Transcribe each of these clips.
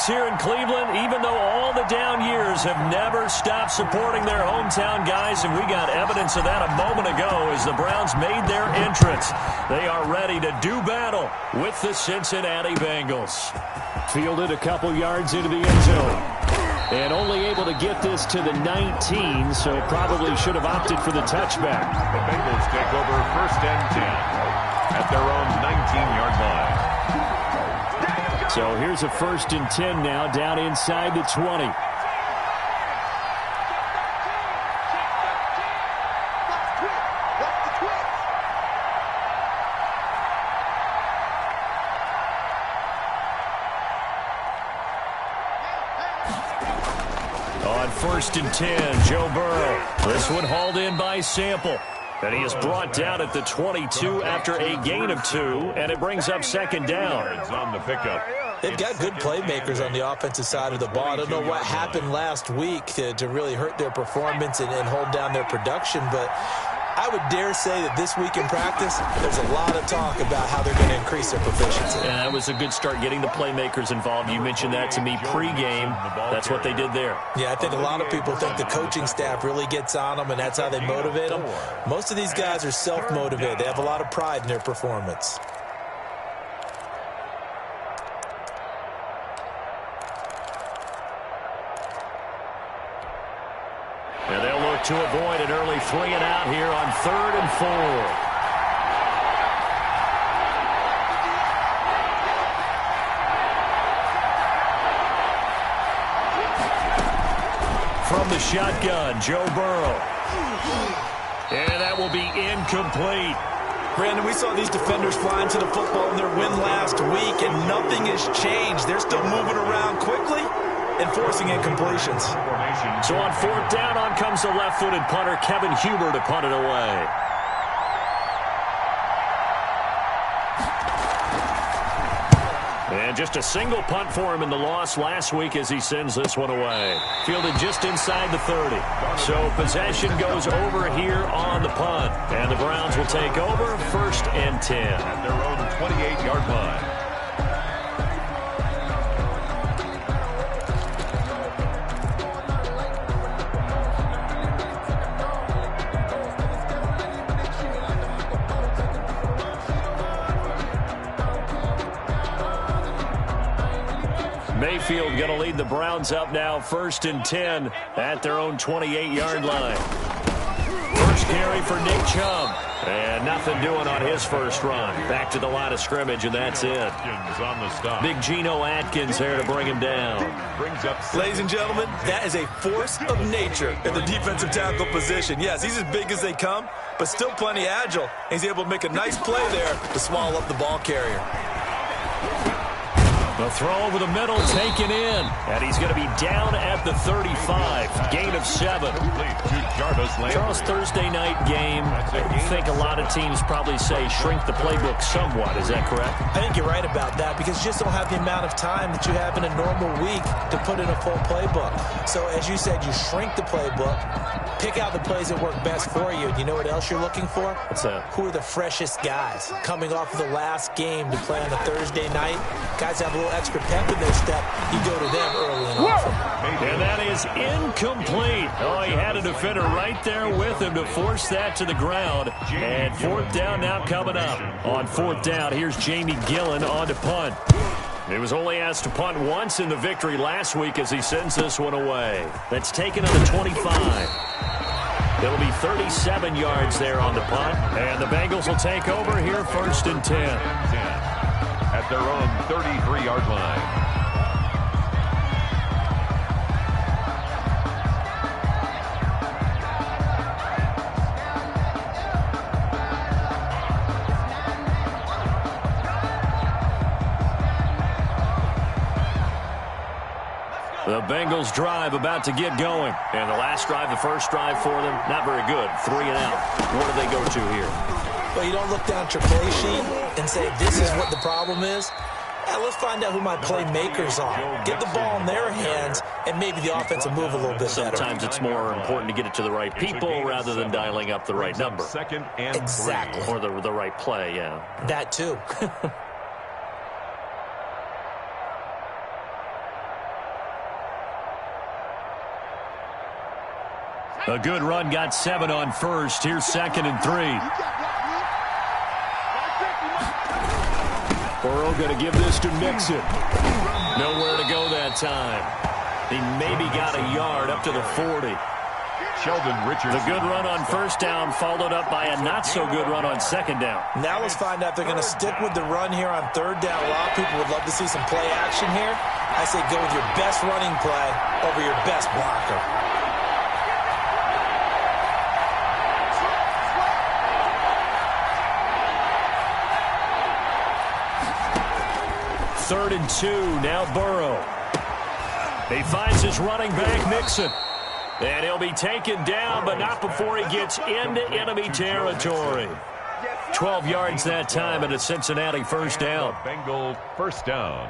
folks here in Cleveland, even though all the down years have never stopped supporting their hometown guys, and we got evidence of that a moment ago as the Browns made their entrance. They are ready to do battle with the Cincinnati Bengals. Fielded a couple yards into the end zone. And only able to get this to the 19, so probably should have opted for the touchback. The Bengals take over 1st and 10 at their own 19-yard line. So here's a 1st and 10 now, down inside the 20. On 1st and 10, Joe Burrow. This one hauled in by Sample. And he is brought down at the 22 after a gain of 2, and it brings up 2nd down. On the pickup. They've got good playmakers on the offensive side of the ball. I don't know what happened last week to really hurt their performance and hold down their production, but I would dare say that this week in practice, there's a lot of talk about how they're going to increase their proficiency. Yeah, that was a good start getting the playmakers involved. You mentioned that to me pregame. That's what they did there. Yeah, I think a lot of people think the coaching staff really gets on them, and that's how they motivate them. Most of these guys are self-motivated. They have a lot of pride in their performance. And they'll look to avoid an early 3 and out here on 3rd and 4. From the shotgun, Joe Burrow. And that will be incomplete. Brandon, we saw these defenders flying to the football in their win last week, and nothing has changed. They're still moving around quickly and forcing incompletions. So on 4th down, on comes the left-footed punter, Kevin Huber, to punt it away. And just a single punt for him in the loss last week as he sends this one away. Fielded just inside the 30. So possession goes over here on the punt. And the Browns will take over 1st and 10. At their own 28-yard line. Mayfield going to lead the Browns up now, 1st and 10 at their own 28-yard line. First carry for Nick Chubb. And nothing doing on his first run. Back to the line of scrimmage, and that's it. On the stop. Big Geno Atkins there to bring him down. Brings up. Ladies and gentlemen, that is a force of nature at the defensive tackle position. Yes, he's as big as they come, but still plenty agile. He's able to make a nice play there to swallow up the ball carrier. The throw over the middle taken in. And he's going to be down at the 35. Gain of 7. Charles, Thursday night game. I think a lot of teams probably say shrink the playbook somewhat. Is that correct? I think you're right about that because you just don't have the amount of time that you have in a normal week to put in a full playbook. So as you said, you shrink the playbook, pick out the plays that work best for you. You know what else you're looking for? What's that? Who are the freshest guys coming off of the last game to play on a Thursday night? Guys have a little extra pep in their step. You go to them early and often. And that is incomplete. Oh, he had a defender right there with him to force that to the ground. And 4th down now coming up. On 4th down, here's Jamie Gillen on to punt. He was only asked to punt once in the victory last week as he sends this one away. That's taken on the 25. It'll be 37 yards there on the punt. And the Bengals will take over here 1st and 10. At their own 33-yard line. The Bengals drive about to get going. And the last drive, the first drive for them, not very good. 3 and out. What do they go to here? Well, you don't look down at your play sheet and say, this is what the problem is. Yeah, let's find out who my playmakers are. Get the ball in their hands, and maybe the offense will move a little bit better. Sometimes it's more important to get it to the right people rather than dialing up the right number. Exactly. Or the right play, yeah. That too. A good run, got 7 on first. Here's 2nd and 3. Burrow going to give this to Mixon. Nowhere to go that time. He maybe got a yard up to the 40. Sheldon Richardson. The good run on first down followed up by a not-so-good run on 2nd down. Now let's find out if they're going to stick with the run here on 3rd down. A lot of people would love to see some play action here. I say go with your best running play over your best blocker. Third and 2, now Burrow. He finds his running back, Mixon. And he'll be taken down, but not before he gets into enemy territory. 12 yards that time and a Cincinnati first down. Bengal first down.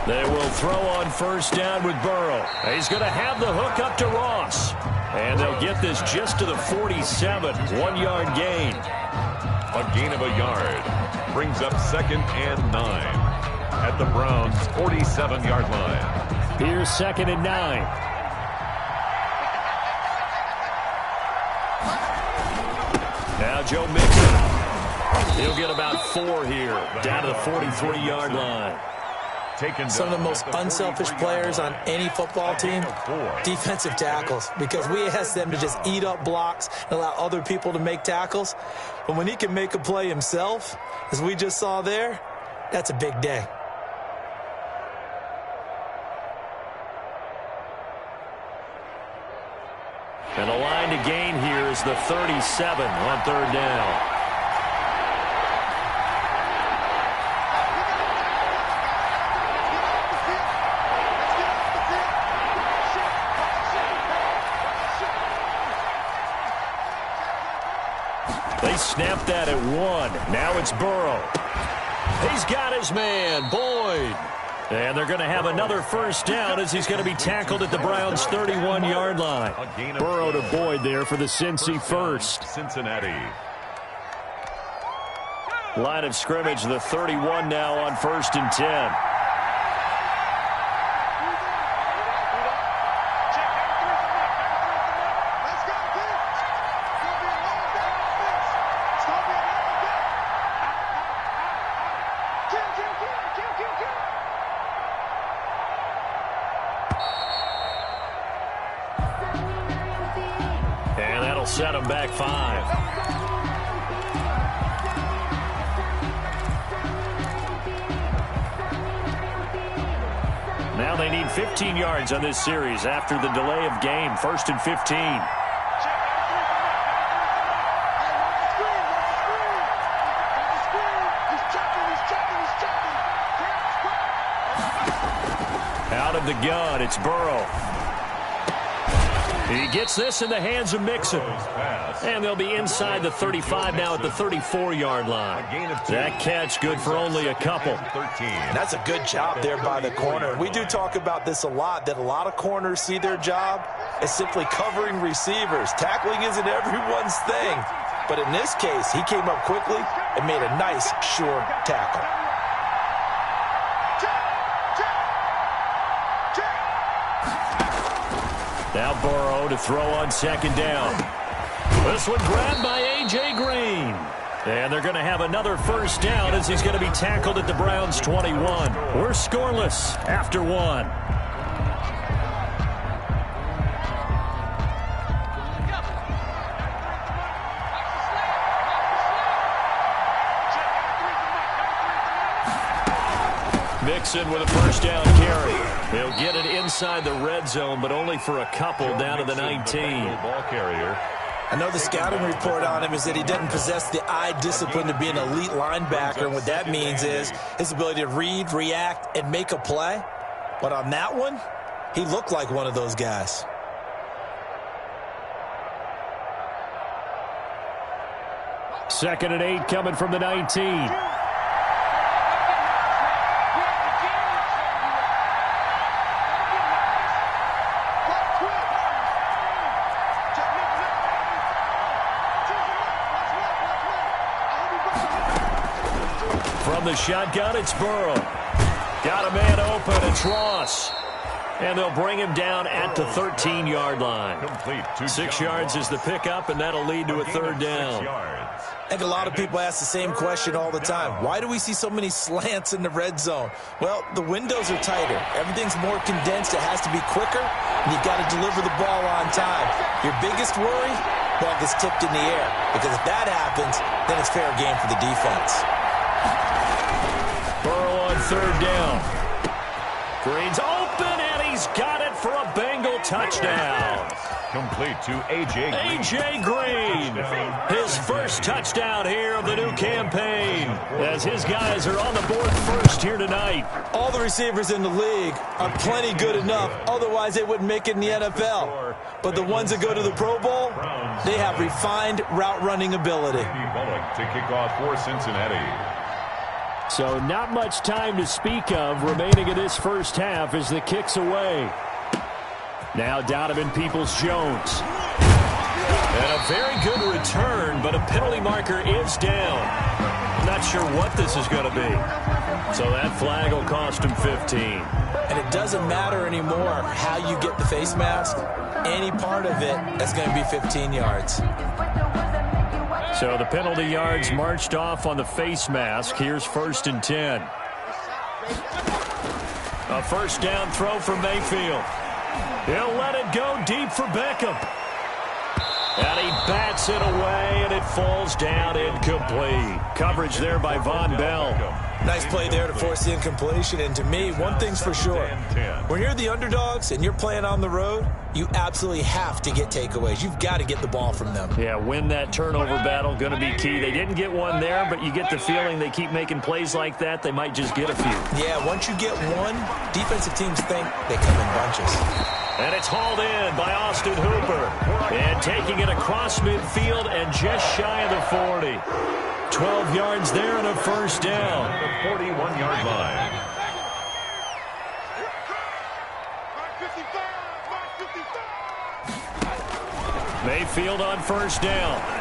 They will throw on first down with Burrow. He's going to have the hook up to Ross. And they'll get this just to the 47. 1-yard gain. A gain of a yard. Brings up 2nd and 9. At the Browns' 47-yard line. Here's 2nd and 9. Now Joe Mixon. He'll get about 4 here. Down to the 43-yard line. Some of the most unselfish players on any football team, defensive tackles, because we ask them to just eat up blocks and allow other people to make tackles. But when he can make a play himself, as we just saw there, that's a big day. And the line to gain here is the 37 on 3rd down. They snapped that at 1. Now it's Burrow. He's got his man, Boyd. And they're going to have another first down as he's going to be tackled at the Browns' 31-yard line. Burrow to Boyd there for the Cincy first. Cincinnati. Line of scrimmage, the 31 now on 1st and 10. And that'll set him back 5. Now they need 15 yards on this series after the delay of game. 1st and 15. Out of the gun, it's Burrow. He gets this in the hands of Mixon. And they'll be inside the 35 now at the 34-yard line. That catch good for only a couple. And that's a good job there by the corner. We do talk about this a lot, that a lot of corners see their job as simply covering receivers. Tackling isn't everyone's thing. But in this case, he came up quickly and made a nice, sure tackle. Now Burrow to throw on 2nd down. This one grabbed by A.J. Green. And they're going to have another first down as he's going to be tackled at the Browns' 21. We're scoreless after 1. Mixon with a first down carry. He'll get it inside the red zone, but only for a couple down to the 19. Ball carrier. I know the scouting report on him is that he doesn't possess the eye discipline to be an elite linebacker, and what that means is his ability to read, react, and make a play. But on that one, he looked like one of those guys. 2nd and 8 coming from the 19. From the shotgun, it's Burrow. Got a man open, it's Ross. And they'll bring him down at the 13-yard line. 6 yards is the pickup, and that'll lead to a 3rd down. I think a lot of people ask the same question all the time. Why do we see so many slants in the red zone? Well, the windows are tighter. Everything's more condensed. It has to be quicker, and you've got to deliver the ball on time. Your biggest worry? Ball gets tipped in the air. Because if that happens, then it's fair game for the defense. Burrow on 3rd down. Green's open, and he's got it for a Bengal touchdown. Complete to A.J. Green. A.J. Green, his first touchdown here of the new campaign, as his guys are on the board first here tonight. All the receivers in the league are plenty good enough, otherwise they wouldn't make it in the NFL. But the ones that go to the Pro Bowl, they have refined route running ability. To kick off for Cincinnati. So not much time to speak of remaining in this first half as the kick's away. Now Donovan Peoples-Jones. And a very good return, but a penalty marker is down. Not sure what this is going to be. So that flag will cost him 15. And it doesn't matter anymore how you get the face mask. Any part of it, that's going to be 15 yards. So the penalty yards marched off on the face mask. Here's 1st and 10. A 1st down throw for Mayfield. He'll let it go deep for Beckham. And he bats it away, and it falls down incomplete. Coverage there by Von Bell. Nice play there to force the incompletion. And to me, one thing's for sure. When you're the underdogs and you're playing on the road, you absolutely have to get takeaways. You've got to get the ball from them. Yeah, win that turnover battle, going to be key. They didn't get one there, but you get the feeling they keep making plays like that, they might just get a few. Yeah, once you get one, defensive teams think they come in bunches. And it's hauled in by Austin Hooper. And taking it across midfield and just shy of the 40. 12 yards there and a 1st down. The 41-yard line. Mayfield on 1st down.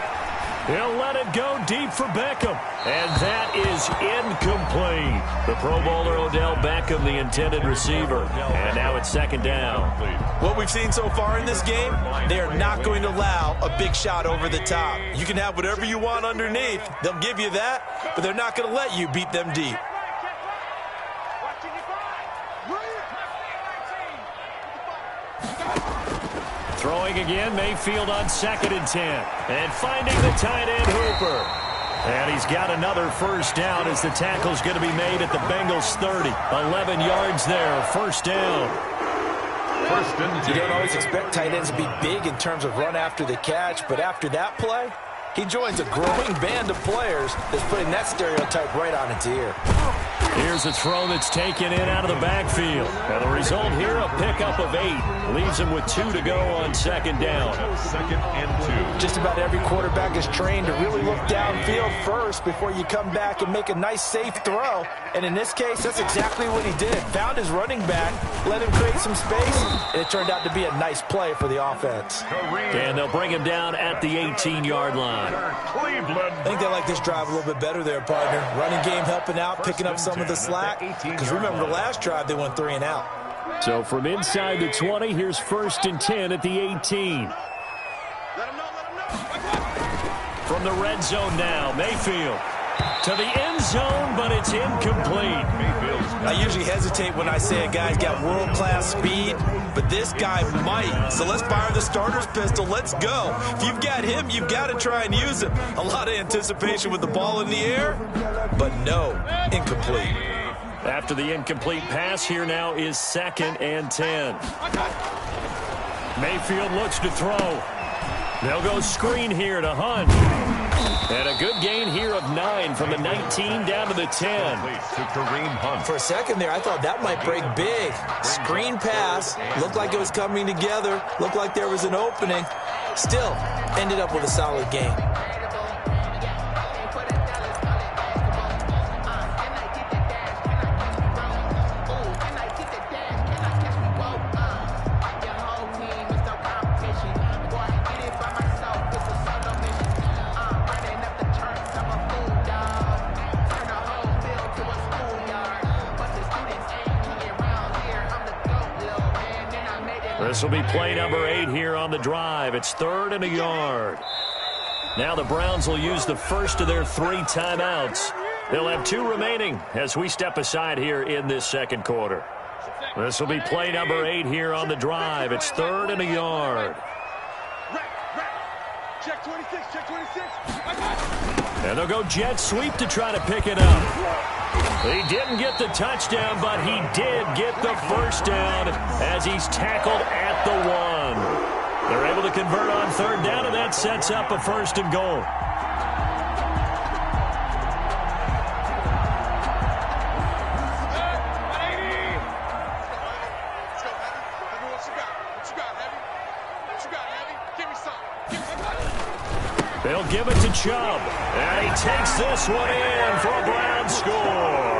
He'll let it go deep for Beckham. And that is incomplete. The Pro Bowler Odell Beckham, the intended receiver. And now it's 2nd down. What we've seen so far in this game, they are not going to allow a big shot over the top. You can have whatever you want underneath. They'll give you that, but they're not going to let you beat them deep. Throwing again, Mayfield on 2nd and 10. And finding the tight end, Hooper. And he's got another 1st down as the tackle's going to be made at the Bengals 30. 11 yards there, 1st down. You don't always expect tight ends to be big in terms of run after the catch, but after that play, he joins a growing band of players that's putting that stereotype right on its ear. Here's a throw that's taken in out of the backfield. And the result here, a pickup of 8. Leaves him with 2 to go on 2nd down. 2nd and 2. Just about every quarterback is trained to really look downfield first before you come back and make a nice, safe throw. And in this case, that's exactly what he did. Found his running back, let him create some space, and it turned out to be a nice play for the offense. And they'll bring him down at the 18-yard line. I think they like this drive a little bit better there, partner. Running game helping out, picking up some of the slack. Because remember, the last drive, they went 3 and out. So from inside the 20, here's 1st and 10 at the 18. From the red zone now, Mayfield to the end zone, but it's incomplete. I usually hesitate when I say a guy's got world-class speed, but this guy might. So let's fire the starter's pistol. Let's go. If you've got him, you've got to try and use him. A lot of anticipation with the ball in the air, but no, incomplete. After the incomplete pass, here now is 2nd and 10. Mayfield looks to throw. They'll go screen here to Hunt. And a good gain here of 9 from the 19 down to the 10. For a second there, I thought that might break big. Screen pass. Looked like it was coming together. Looked like there was an opening. Still, ended up with a solid gain. This will be play number 8 here on the drive. It's 3rd and a yard. Now the Browns will use the first of their 3 timeouts. They'll have 2 remaining as we step aside here in this second quarter. This will be play number 8 here on the drive. It's 3rd and a yard. Check 26, check 26. And they'll go jet sweep to try to pick it up. He didn't get the touchdown, but he did get the first down as he's tackled at the 1. They're able to convert on 3rd down, and that sets up a 1st and goal. They'll give it to Chubb. And he takes this one in for a Browns score.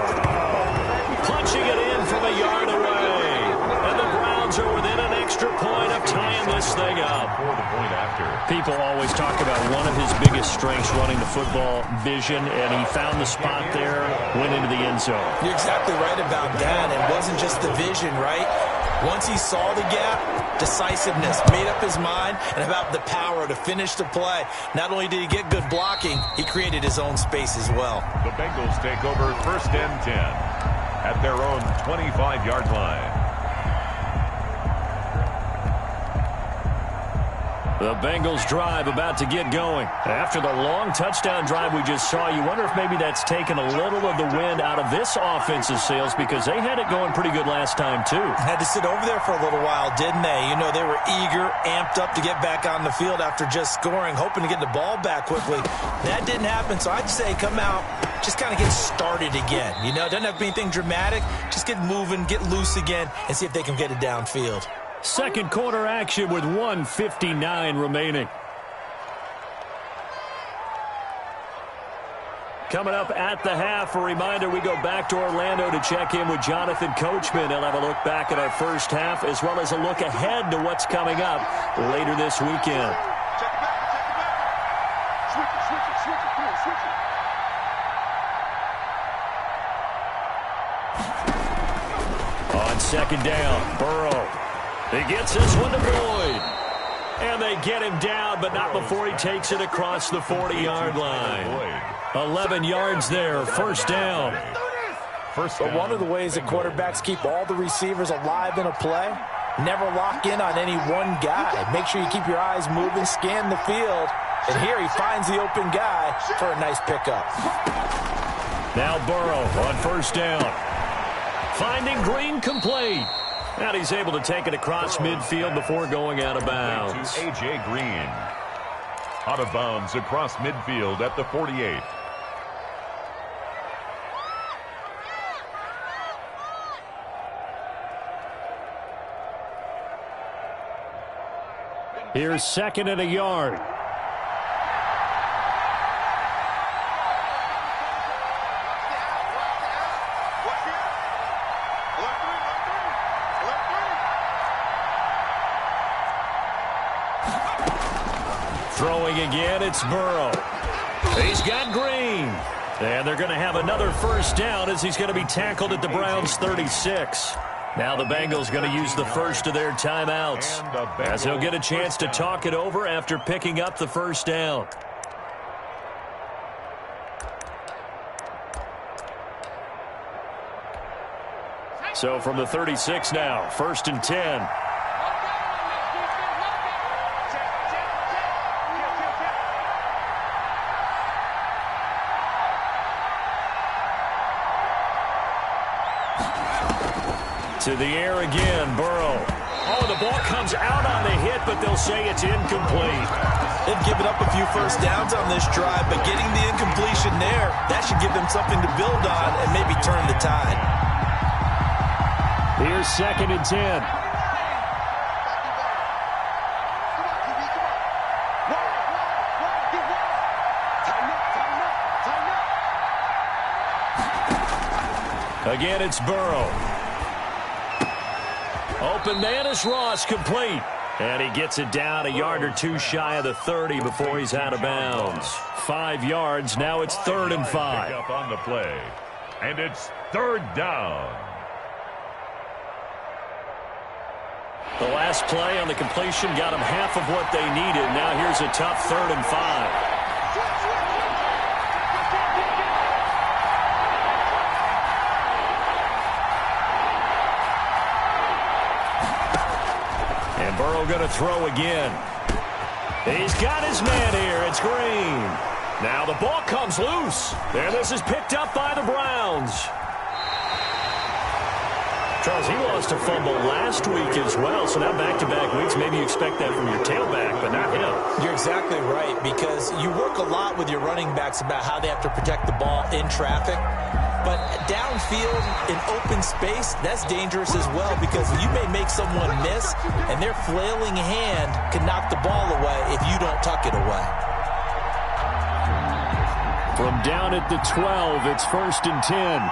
Punching it in from a yard away. And the Browns are within an extra point of tying this thing up. People always talk about one of his biggest strengths running the football, vision, and he found the spot there, went into the end zone. You're exactly right about that. It wasn't just the vision, right? Once he saw the gap, decisiveness, made up his mind, and about the power to finish the play. Not only did he get good blocking, he created his own space as well. The Bengals take over 1st and 10 at their own 25-yard line. The Bengals drive about to get going. After the long touchdown drive we just saw, you wonder if maybe that's taken a little of the wind out of this offensive sails because they had it going pretty good last time too. Had to sit over there for a little while, didn't they? You know, they were eager, amped up to get back on the field after just scoring, hoping to get the ball back quickly. That didn't happen, so I'd say come out, just kind of get started again. You know, it doesn't have to be anything dramatic. Just get moving, get loose again, and see if they can get it downfield. Second quarter action with 1:59 remaining. Coming up at the half, a reminder, we go back to Orlando to check in with Jonathan Coachman. He'll have a look back at our first half as well as a look ahead to what's coming up later this weekend. On 2nd down, Burrow. He gets this one to Boyd. And they get him down, but not before he takes it across the 40-yard line. 11 yards there, 1st down. But one of the ways that quarterbacks keep all the receivers alive in a play, never lock in on any one guy. Make sure you keep your eyes moving, scan the field. And here he finds the open guy for a nice pickup. Now Burrow on 1st down. Finding Green complete. And he's able to take it across midfield before going out of bounds. A.J. Green. Out of bounds across midfield at the 48. Here's 2nd and a yard. Throwing again, it's Burrow. He's got Green. And they're going to have another 1st down as he's going to be tackled at the Browns' 36. Now the Bengals going to use the first of their timeouts as they'll get a chance to talk it over after picking up the 1st down. So from the 36 now, 1st and 10. To the air again, Burrow. Oh, the ball comes out on the hit, but they'll say it's incomplete. They've given up a few 1st downs on this drive, but getting the incompletion there, that should give them something to build on and maybe turn the tide. Here's 2nd and 10. Again, it's Burrow. Open man is Ross, complete. And he gets it down a yard or two shy of the 30 before he's out of bounds. 5 yards, now it's 3rd and 5. Pick up on the play. And it's 3rd down. The last play on the completion got them half of what they needed. Now here's a tough 3rd and 5. And Burrow going to throw again. He's got his man here. It's Green. Now the ball comes loose. And this is picked up by the Browns. Charles, he lost a fumble last week as well, so now back-to-back weeks, maybe you expect that from your tailback, but not him. You're exactly right, because you work a lot with your running backs about how they have to protect the ball in traffic. But downfield, in open space, that's dangerous as well, because you may make someone miss, and their flailing hand can knock the ball away if you don't tuck it away. From down at the 12, it's 1st and 10.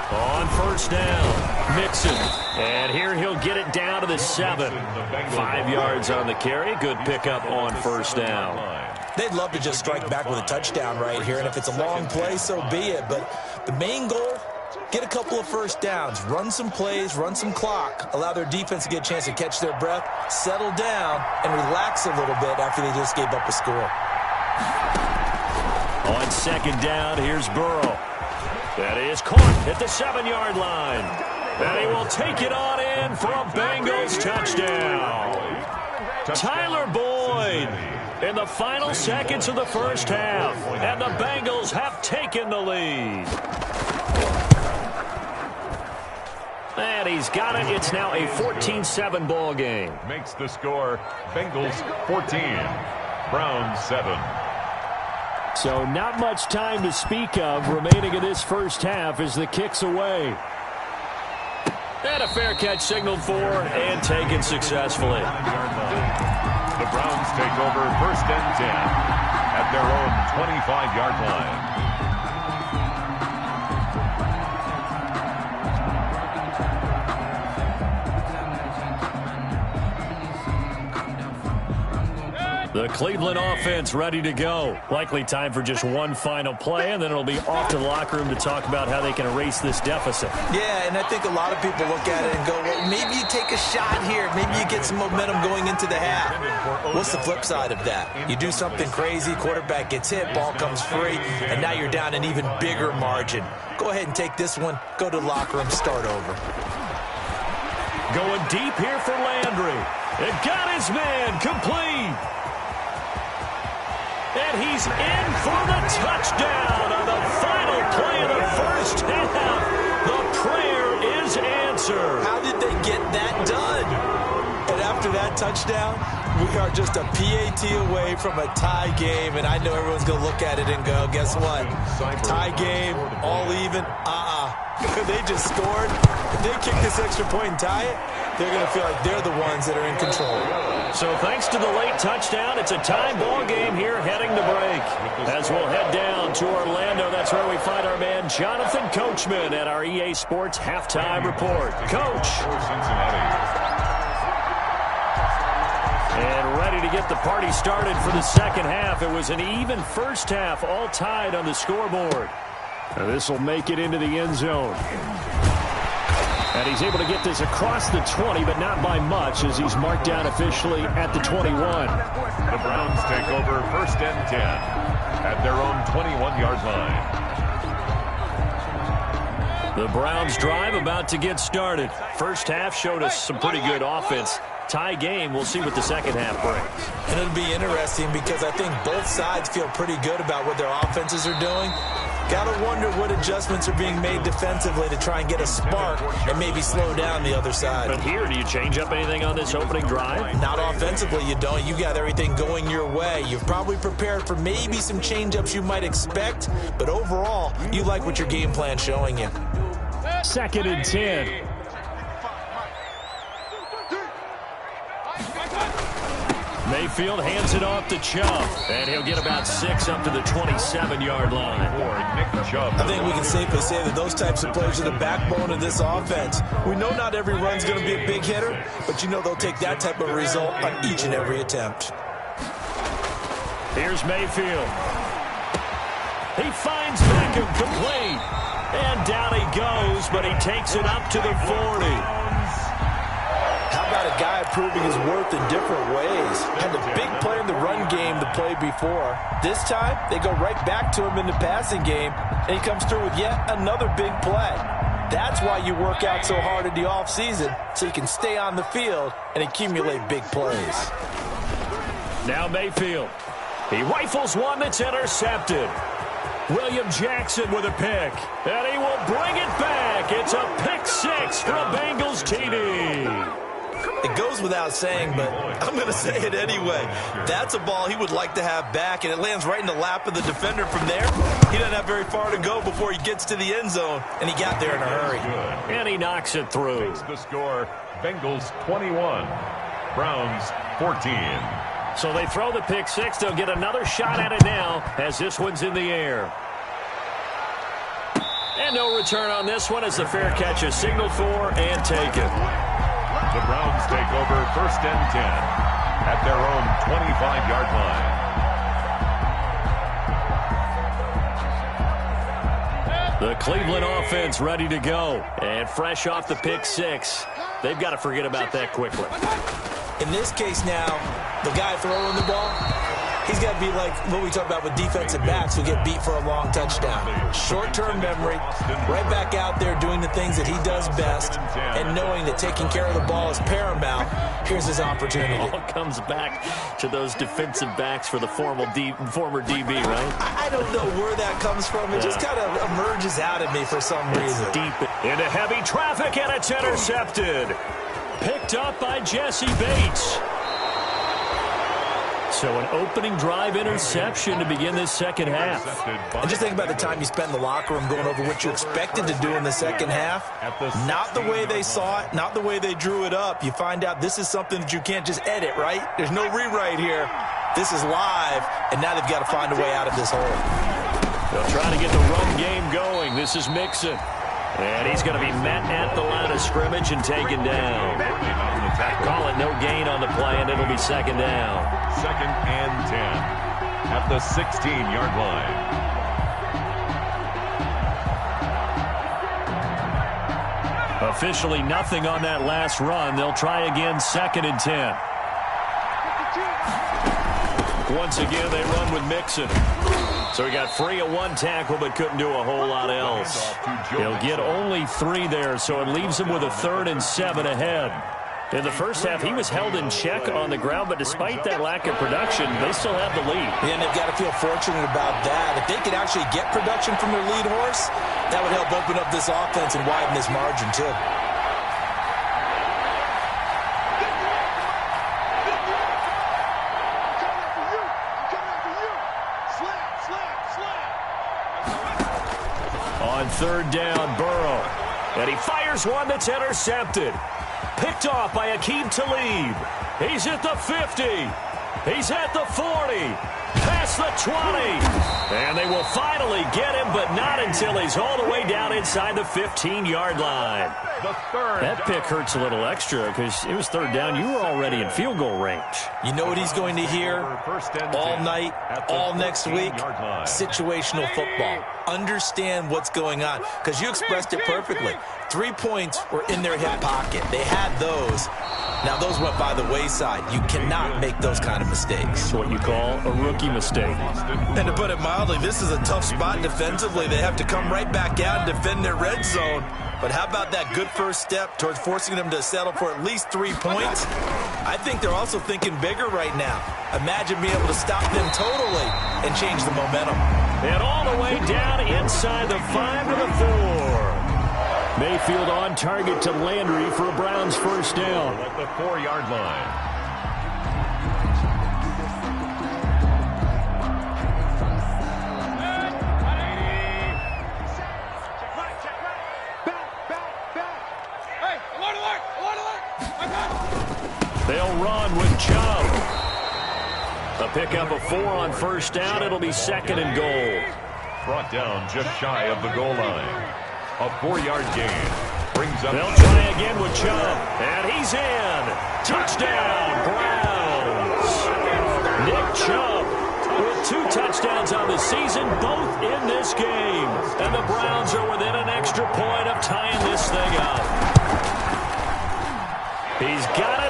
On 1st down, Mixon. And here he'll get it down to the 7. 5 yards on the carry. Good pickup on 1st down. They'd love to just strike back with a touchdown right here, and if it's a long play, so be it. But the main goal, get a couple of 1st downs, run some plays, run some clock, allow their defense to get a chance to catch their breath, settle down, and relax a little bit after they just gave up a score. On 2nd down, here's Burrow. That is caught at the 7-yard line. And he will take it on in for a Bengals touchdown. Tyler Boyd in the final seconds of the 1st half. And the Bengals have taken the lead. And he's got it. It's now a 14-7 ball game. Makes the score Bengals 14, Browns 7. So not much time to speak of remaining in this 1st half as the kick's away. And a fair catch signaled for and taken successfully. The Browns take over 1st and 10 at their own 25-yard line. The Cleveland offense ready to go. Likely time for just one final play, and then it'll be off to the locker room to talk about how they can erase this deficit. Yeah, and I think a lot of people look at it and go, well, maybe you take a shot here. Maybe you get some momentum going into the half. What's the flip side of that? You do something crazy, quarterback gets hit, ball comes free, and now you're down an even bigger margin. Go ahead and take this one, go to the locker room, start over. Going deep here for Landry. And got his man complete. And he's in for the touchdown on the final play of the 1st half. The prayer is answered. How did they get that done? And after that touchdown, we are just a PAT away from a tie game. And I know everyone's going to look at it and go, guess what? Tie game, all even, They just scored. If they kick this extra point and tie it, they're going to feel like they're the ones that are in control. So thanks to the late touchdown, it's a tie ball game here heading to break. As we'll head down to Orlando, that's where we find our man Jonathan Coachman at our EA Sports Halftime Report. Coach. And ready to get the party started for the 2nd half. It was an even 1st half, all tied on the scoreboard. This will make it into the end zone. And he's able to get this across the 20, but not by much, as he's marked down officially at the 21. The Browns take over 1st and 10 at their own 21-yard line. The Browns drive about to get started. 1st half showed us some pretty good offense. Tie game, we'll see what the 2nd half brings. And it'll be interesting because I think both sides feel pretty good about what their offenses are doing. Gotta wonder what adjustments are being made defensively to try and get a spark and maybe slow down the other side. But here, do you change up anything on this opening drive? Not offensively, you don't. You got everything going your way. You've probably prepared for maybe some change-ups you might expect, but overall, you like what your game plan's showing you. 2nd and 10. Mayfield hands it off to Chubb, and he'll get about 6 up to the 27-yard line. I think we can safely say that those types of plays are the backbone of this offense. We know not every run's going to be a big hitter, but you know they'll take that type of result on each and every attempt. Here's Mayfield. He finds Beckham complete. And down he goes, but he takes it up to the 40. about a guy proving his worth in different ways. Had a big play in the run game the play before. This time, they go right back to him in the passing game, and he comes through with yet another big play. That's why you work out so hard in the offseason, so you can stay on the field and accumulate big plays. Now Mayfield. He rifles one that's intercepted. William Jackson with a pick, and he will bring it back. It's a pick six for a Bengals TD. It goes without saying, but I'm going to say it anyway. That's a ball he would like to have back, and it lands right in the lap of the defender from there. He doesn't have very far to go before he gets to the end zone, and he got there in a hurry. And he knocks it through. Makes the score, Bengals 21, Browns 14. So they throw the pick six. They'll get another shot at it now as this one's in the air. And no return on this one as the fair catch is signaled for and taken. The Browns take over 1st and 10 at their own 25-yard line. The Cleveland offense ready to go. And fresh off the pick six. They've got to forget about that quickly. In this case now, the guy throwing the ball, he's got to be like what we talk about with defensive backs who get beat for a long touchdown. Short-term memory, right back out there doing the things that he does best, and knowing that taking care of the ball is paramount. Here's his opportunity. It all comes back to those defensive backs for the former DB, right? I don't know where that comes from. It just kind of emerges out at me for some reason. Deep into heavy traffic, and it's intercepted. Picked up by Jesse Bates. So an opening drive interception to begin this second half. And just think about the time you spent in the locker room going over what you expected to do in the second half. Not the way they saw it, not the way they drew it up. You find out this is something that you can't just edit, right? There's no rewrite here. This is live, and now they've got to find a way out of this hole. They'll try to get the run game going. This is Mixon. And he's going to be met at the line of scrimmage and taken down. Call it no gain on the play, and it'll be second down. 2nd and 10 at the 16-yard line. Officially nothing on that last run. They'll try again 2nd and 10. Once again, they run with Mixon. So he got free of one tackle but couldn't do a whole lot else. He'll get only 3 there, so it leaves him with a 3rd and 7 ahead. In the first half, he was held in check on the ground, but despite that lack of production, they still have the lead. Yeah, and they've got to feel fortunate about that. If they could actually get production from their lead horse, that would help open up this offense and widen this margin, too. On 3rd down, Burrow. And he fires one that's intercepted. Picked off by Aqib Talib. He's at the 50. He's at the 40. Past the 20. And they will finally get him, but not until he's all the way down inside the 15-yard line. That pick hurts a little extra because it was 3rd down. You were already in field goal range. You know what he's going to hear all night, all next week? Situational football. Understand what's going on, because you expressed it perfectly. 3 points were in their hip pocket. They had those. Now, those went by the wayside. You cannot make those kind of mistakes. It's what you call a rookie mistake. And to put it mildly, this is a tough spot defensively. They have to come right back out and defend their red zone. But how about that good first step towards forcing them to settle for at least 3 points? I think they're also thinking bigger right now. Imagine being able to stop them totally and change the momentum. And all the way down inside the 5 to the 4. Mayfield on target to Landry for a Browns first down. At the 4-yard line. They'll run with Chubb. A pickup of 4 on first down. It'll be 2nd and goal. Brought down just shy of the goal line. A 4-yard gain. Brings up. They'll try again with Chubb. And he's in. Touchdown, Browns. Nick Chubb with 2 touchdowns on the season, both in this game. And the Browns are within an extra point of tying this thing up. He's got it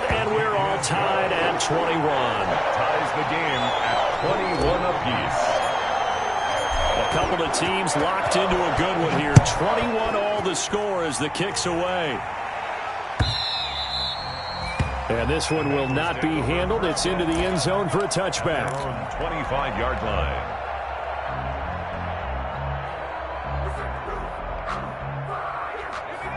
21. Ties the game at 21 apiece. A couple of teams locked into a good one here. 21 all the score as the kick's away. And this one will not be handled. It's into the end zone for a touchback. 25-yard line.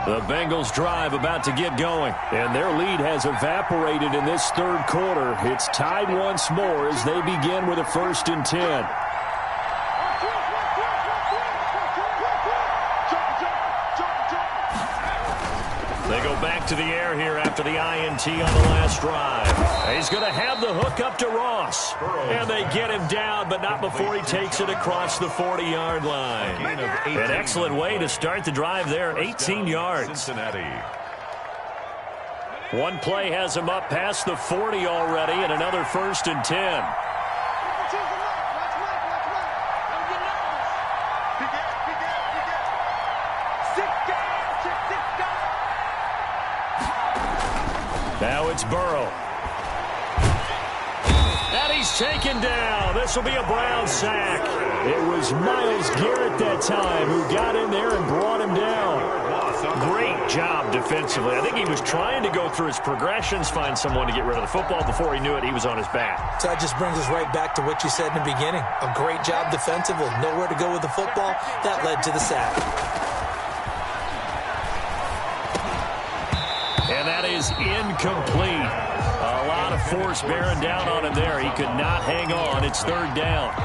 The Bengals drive about to get going. And their lead has evaporated in this third quarter. It's tied once more as they begin with a 1st and 10. They go back to the air here after the INT on the last drive. He's going to have the hook up to Ross. And they get him down, but not before he takes it across the 40-yard line. An excellent way to start the drive there, 18 yards. Cincinnati. One play has him up past the 40 already, and another 1st and 10. Now it's Burrow. And he's taken down. This will be a Brown sack. It was Myles Garrett that time who got in there and brought him down. Great job defensively. I think he was trying to go through his progressions, find someone to get rid of the football. Before he knew it, he was on his back. So that just brings us right back to what you said in the beginning. A great job defensively. Nowhere to go with the football. That led to the sack. And that is incomplete. A lot of force bearing down on him there. He could not hang on. It's 3rd down.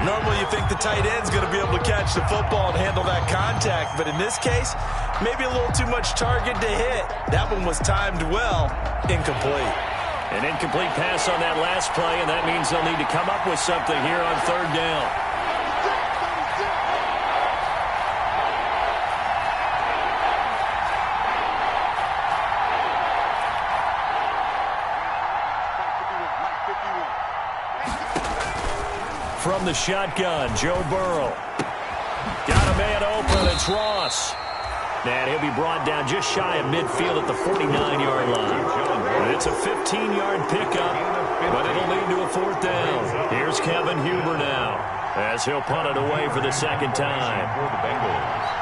Normally you think the tight end's going to be able to catch the football and handle that contact, but in this case, maybe a little too much target to hit. That one was timed well. Incomplete. An incomplete pass on that last play, and that means they'll need to come up with something here on 3rd down. From the shotgun, Joe Burrow. Got a man open, it's Ross. And he'll be brought down just shy of midfield at the 49-yard line. It's a 15-yard pickup, but it'll lead to a 4th down. Here's Kevin Huber now, as he'll punt it away for the 2nd time. For the Bengals.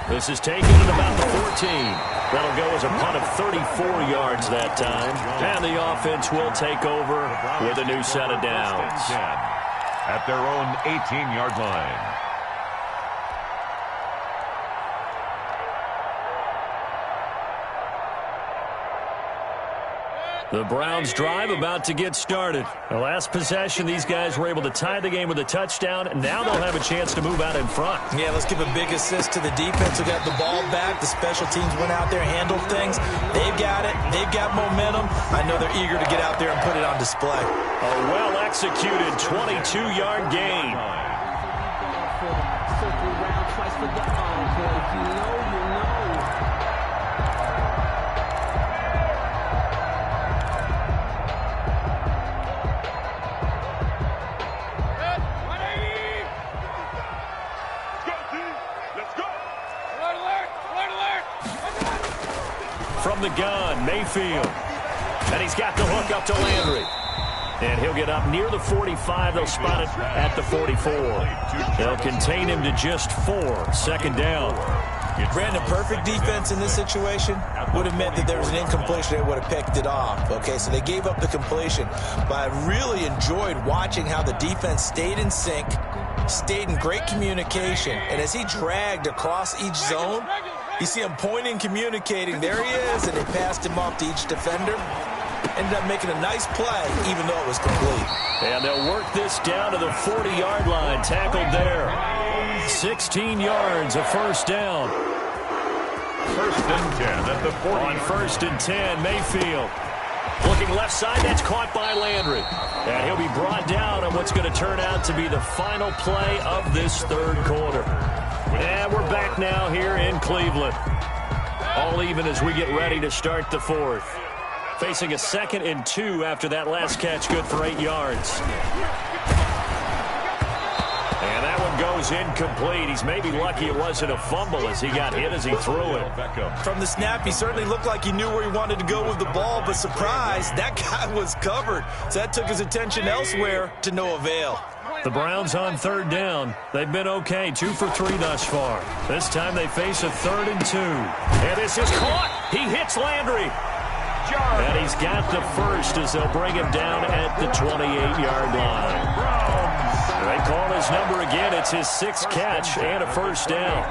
This is taken at about the 14. That'll go as a punt of 34 yards that time. And the offense will take over with a new set of downs. At their own 18-yard line. The Browns drive about to get started. The last possession, these guys were able to tie the game with a touchdown, and now they'll have a chance to move out in front. Yeah, let's give a big assist to the defense who got the ball back. The special teams went out there and handled things. They've got it. They've got momentum. I know they're eager to get out there and put it on display. A well-executed 22-yard gain. From the gun, Mayfield. And he's got the hook up to Landry. And he'll get up near the 45. They'll spot it at the 44. They'll contain him to just 4. 2nd down. Brandon, perfect defense in this situation would have meant that there was an incompletion. They would have picked it off. Okay, so they gave up the completion. But I really enjoyed watching how the defense stayed in sync, stayed in great communication. And as he dragged across each zone, you see him pointing, communicating. There he is, and they passed him off to each defender. Ended up making a nice play, even though it was complete. And they'll work this down to the 40-yard line. Tackled there. 16 yards, a 1st down. 1st and 10 at the 40. On 1st and 10, Mayfield. Looking left side, that's caught by Landry. And he'll be brought down on what's going to turn out to be the final play of this 3rd quarter. And we're back now here in Cleveland. All even as we get ready to start the 4th. Facing a 2nd and 2 after that last catch, good for 8 yards. And that one goes goes incomplete. He's maybe lucky it wasn't a fumble as he got hit as he threw it. From the snap, he certainly looked like he knew where he wanted to go with the ball, but surprise, that guy was covered. So that took his attention elsewhere to no avail. The Browns on third down. They've been okay, 2 for 3 thus far. This time they face a 3rd and 2. And this is caught. He hits Landry. And he's got the first as they'll bring him down at the 28-yard line. They call his number again. It's his 6th catch and a first down.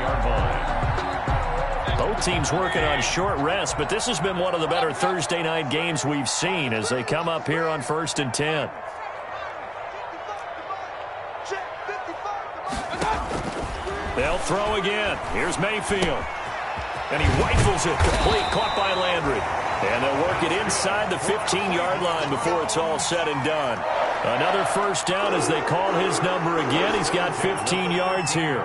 Both teams working on short rest, but this has been one of the better Thursday night games we've seen as they come up here on 1st and 10. They'll throw again. Here's Mayfield. And he rifles it complete, caught by Landry. And they'll work it inside the 15-yard line before it's all said and done. Another first down as they call his number again. He's got 15 yards here.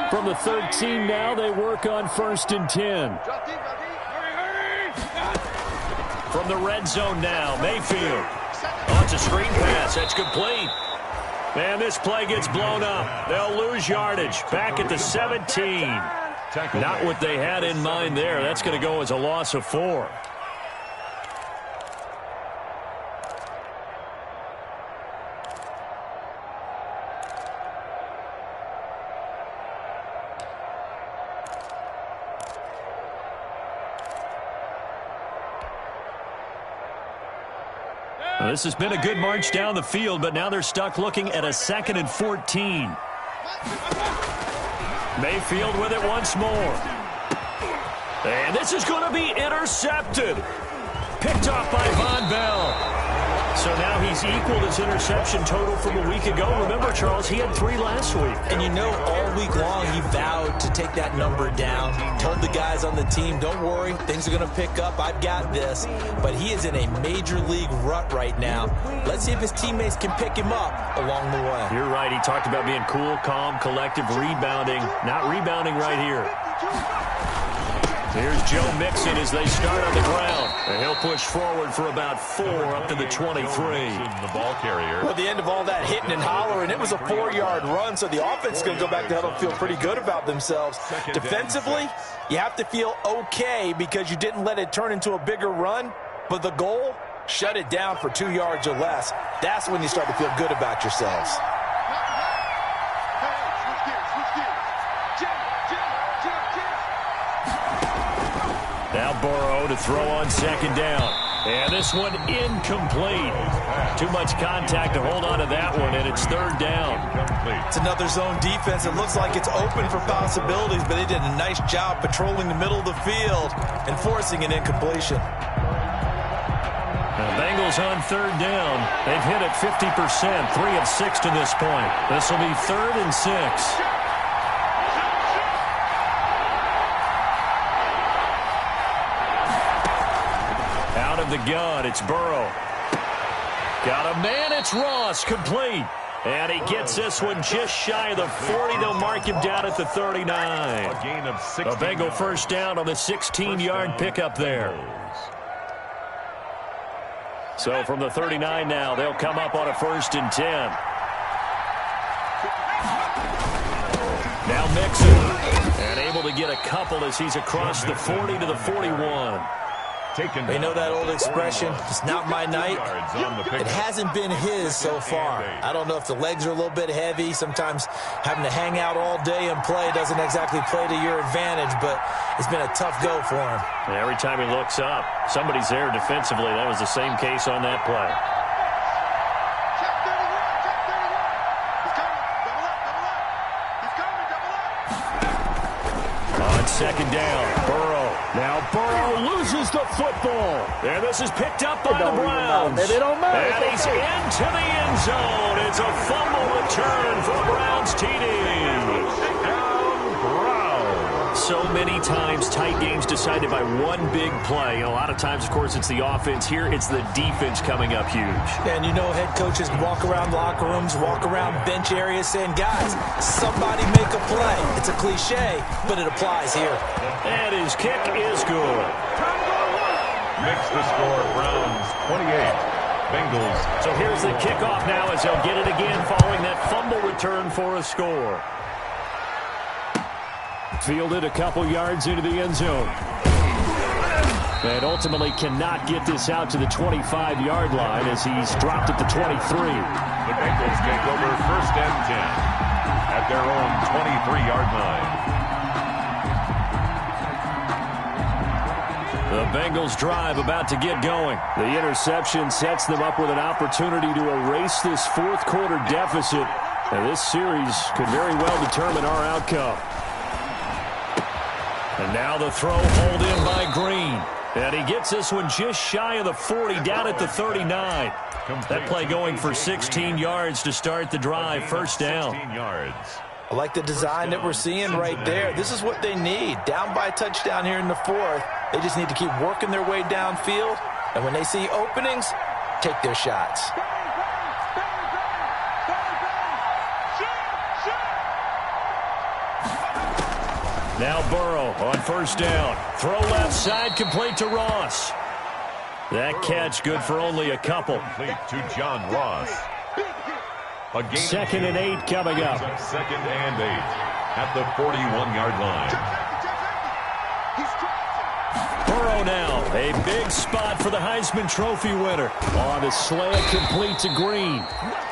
From the 13 now, they work on 1st and 10. From the red zone now, Mayfield. Oh, it's a screen pass. That's complete. Man, this play gets blown up. They'll lose yardage. Back at the 17. Not what they had in mind there. That's going to go as a loss of 4. Well, this has been a good march down the field, but now they're stuck looking at a 2nd and 14. Mayfield with it once more. And this is going to be intercepted. Picked off by Von Bell. So now he's equaled his interception total from a week ago. Remember, Charles, he had 3 last week. And you know, all week long he vowed to take that number down. Told the guys on the team, don't worry, things are going to pick up. I've got this. But he is in a major league rut right now. Let's see if his teammates can pick him up along the way. You're right. He talked about being cool, calm, collective, rebounding. Not rebounding right here. Here's Joe Mixon as they start on the ground. And he'll push forward for about 4 up to the 23. The ball carrier. Well, at the end of all that hitting and hollering, it was a 4-yard run, so the offense is going to go back to huddle and feel pretty good about themselves. Defensively, you have to feel okay because you didn't let it turn into a bigger run, but the goal, shut it down for 2 yards or less. That's when you start to feel good about yourselves. Now Burrow to throw on 2nd down. And this one incomplete. Too much contact to hold on to that one, and it's 3rd down. It's another zone defense. It looks like it's open for possibilities, but they did a nice job patrolling the middle of the field and forcing an incompletion. The Bengals on 3rd down. They've hit it 50%, 3 of 6 to this point. This will be 3rd and 6. The gun, it's Burrow. Got a man, it's Ross, complete. And he gets this one just shy of the 40. They'll mark him down at the 39. A gain of 16. A Bengal first down on the 16-yard pickup there. So from the 39 now, they'll come up on a 1st and 10. Now Mixon. And able to get a couple as he's across the 40 to the 41. You know that old expression, it's not my night? It hasn't been his so far. I don't know if the legs are a little bit heavy. Sometimes having to hang out all day and play doesn't exactly play to your advantage, but it's been a tough go for him. And every time he looks up, somebody's there defensively. That was the same case on that play. On 2nd down, Burrow. Now Burrow loses the football. And this is picked up by the Browns. It don't matter. And he's into the end zone. It's a fumble return for the Browns TD. So many times tight games decided by one big play. And a lot of times, of course, it's the offense. Here, it's the defense coming up huge. And you know head coaches walk around locker rooms, walk around bench areas saying, guys, somebody make a play. It's a cliche, but it applies here. And his kick is good. Makes the score Browns 28, Bengals. So here's the kickoff now as they'll get it again following that fumble return for a score. Fielded a couple yards into the end zone. And ultimately cannot get this out to the 25-yard line as he's dropped at the 23. The Bengals take over 1st and 10 at their own 23-yard line. The Bengals drive about to get going. The interception sets them up with an opportunity to erase this fourth quarter deficit. And this series could very well determine our outcome. And now the throw hauled in by Green. And he gets this one just shy of the 40, down at the 39. That play going for 16 yards to start the drive, 1st down. I like the design that we're seeing right there. This is what they need. Down by a touchdown here in the 4th. They just need to keep working their way downfield. And when they see openings, take their shots. Now Burrow on 1st down. Throw left side, complete to Ross. That catch good for only a couple. Complete to John Ross. 2nd and 8 coming up. 2nd and 8 at the 41-yard line. Burrow now, a big spot for the Heisman Trophy winner. On a slant, complete to Green.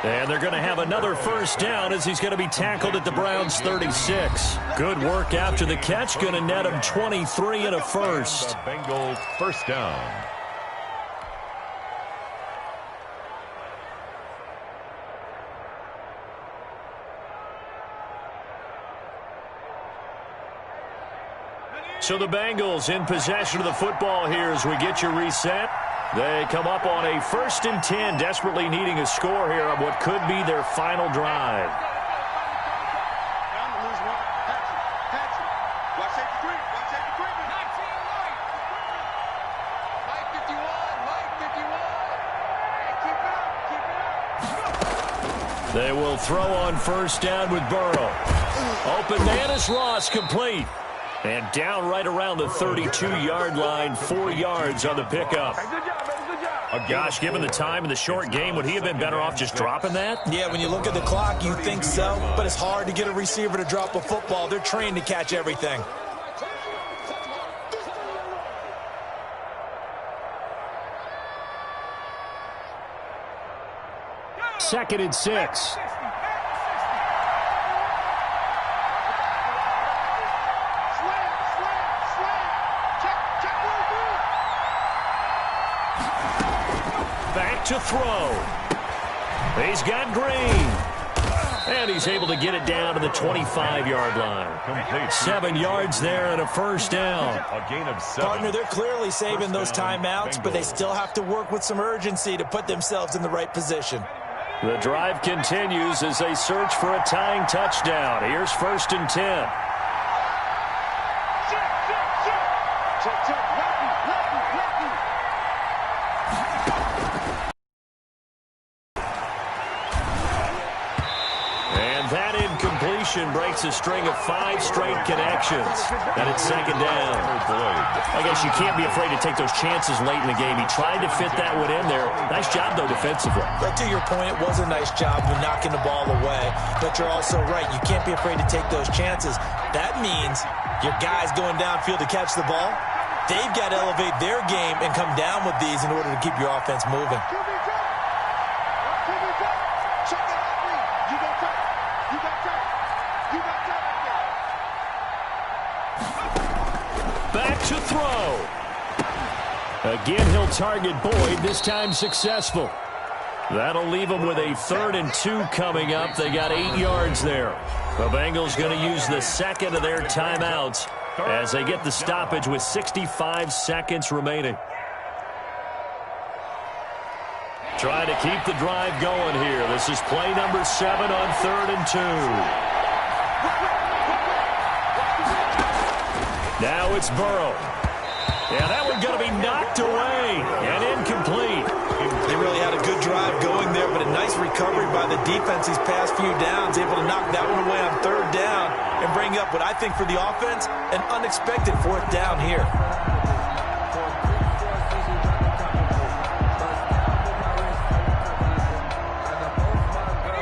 And they're going to have another 1st down as he's going to be tackled at the Browns' 36. Good work after the catch, going to net him 23 and a first. The Bengals 1st down. So the Bengals in possession of the football here as we get you reset. They come up on a 1st and 10, desperately needing a score here on what could be their final drive. They will throw on 1st down with Burrow. Open man is Ross, complete. And down right around the 32-yard line, 4 yards on the pickup. Gosh, given the time in the short game, would he have been better off just dropping that? Yeah, when you look at the clock, you think so. But it's hard to get a receiver to drop a football. They're trained to catch everything. Second and 6. Back to throw. He's got Green. And he's able to get it down to the 25-yard line. 7 yards there and a 1st down. A gain of 7. Partner, they're clearly saving those timeouts, but they still have to work with some urgency to put themselves in the right position. The drive continues as they search for a tying touchdown. Here's 1st and 10. Breaks a string of 5 straight connections. And it's 2nd down. I guess you can't be afraid to take those chances late in the game. He tried to fit that one in there. Nice job, though, defensively. Right to your point, it was a nice job of knocking the ball away. But you're also right. You can't be afraid to take those chances. That means your guys going downfield to catch the ball, they've got to elevate their game and come down with these in order to keep your offense moving. Back to throw. Again, he'll target Boyd, this time successful. That'll leave him with a 3rd and 2 coming up. They got 8 yards there. The Bengals going to use the 2nd of their timeouts as they get the stoppage with 65 seconds remaining. Trying to keep the drive going here. This is play number 7 on 3rd and 2. Now it's Burrow. Yeah, that one going to be knocked away and incomplete. They really had a good drive going there, but a nice recovery by the defense these past few downs, able to knock that one away on 3rd down and bring up what I think for the offense, an unexpected 4th down here.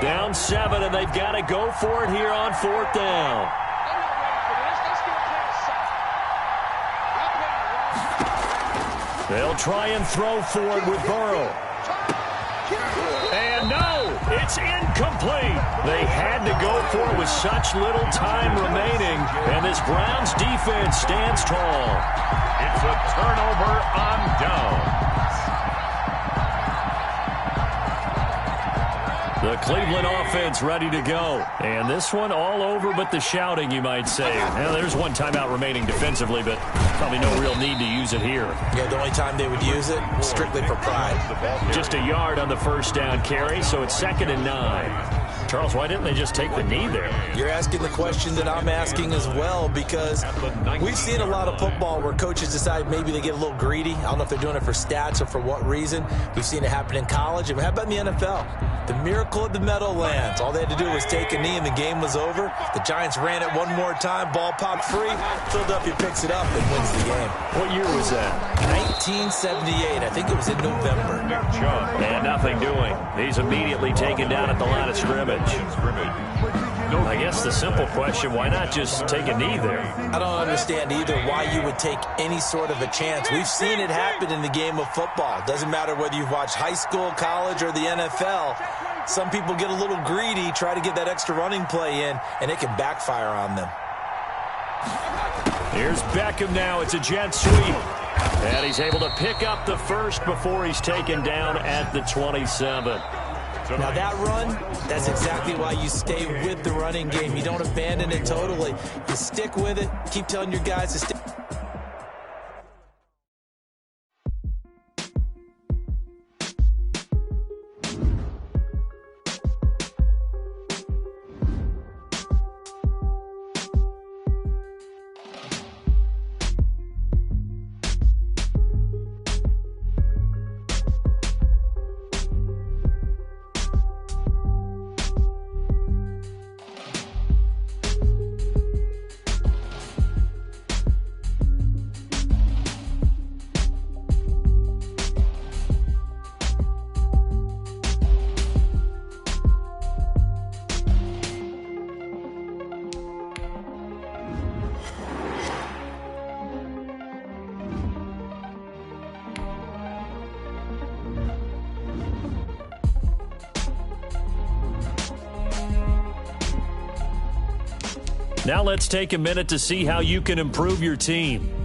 Down 7, and they've got to go for it here on 4th down. They'll try and throw for it with Burrow. And no, it's incomplete. They had to go for it with such little time remaining, and this Browns defense stands tall. It's a turnover on downs. The Cleveland offense ready to go. And this one all over but the shouting, you might say. Now, there's one timeout remaining defensively, but probably no real need to use it here. Yeah, the only time they would use it, strictly for pride. Just a yard on the first down carry, so it's 2nd and 9. Charles, why didn't they just take the knee there? You're asking the question that I'm asking as well, because we've seen a lot of football where coaches decide maybe they get a little greedy. I don't know if they're doing it for stats or for what reason. We've seen it happen in college. And how about in the NFL? The miracle of the Meadowlands. All they had to do was take a knee and the game was over. The Giants ran it one more time. Ball popped free. Philadelphia picks it up and wins the game. What year was that? 1978. I think it was in November. And nothing doing. He's immediately taken down at the line of scrimmage. I guess the simple question, why not just take a knee there? I don't understand either why you would take any sort of a chance. We've seen it happen in the game of football. Doesn't matter whether you've watched high school, college, or the NFL. Some people get a little greedy, try to get that extra running play in, and it can backfire on them. Here's Beckham now. It's a jet sweep. And he's able to pick up the first before he's taken down at the 27. Now that run, that's exactly why you stay with the running game. You don't abandon it totally. You stick with it. Keep telling your guys to stick. Now let's take a minute to see how you can improve your team.